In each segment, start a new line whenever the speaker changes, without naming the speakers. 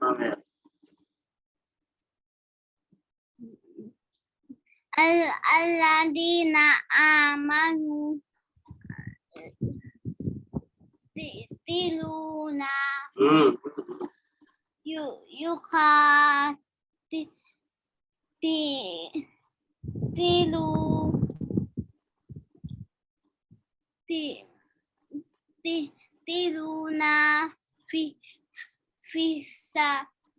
Amen.
الذين آمنوا يقاتلون يقاتلون في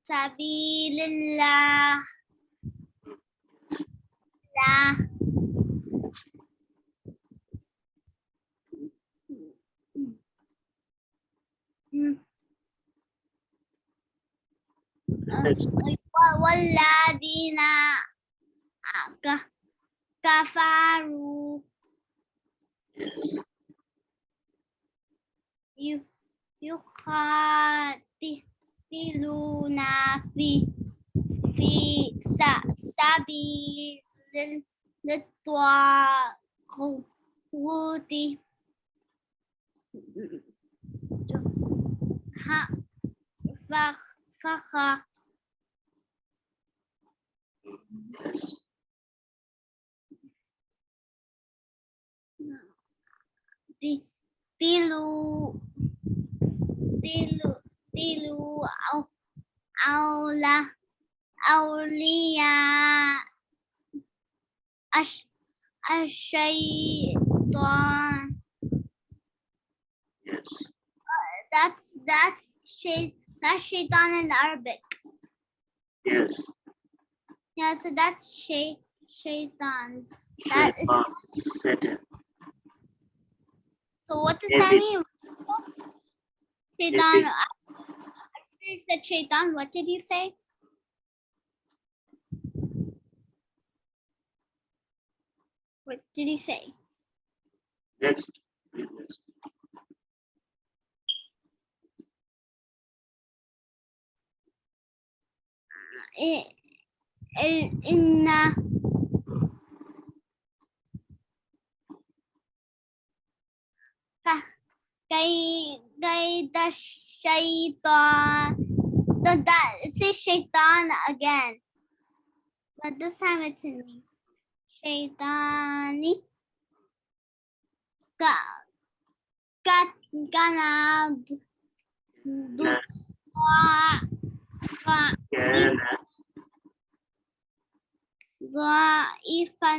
سبيل الله والذين كفروا يقاتلون في سبيل الطاغوت تلو أولياء الشيطان.
Yes.
That's shaitan in Arabic.
Yes.
Yeah, so that's shaitan. That is,
Satan.
so what does that mean? Shaitan.
David.
After you said shaitan, what did you say? What did he say?
Next. Next.
إن كيد الشيطان. It says shaitan again, but this time it's in me. Shaitani كان ضعيفا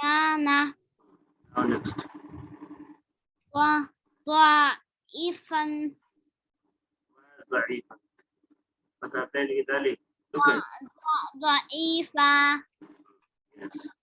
كان
ضعيفا
ضعيفا. متى ذلك؟
ضعيفا.
Yes.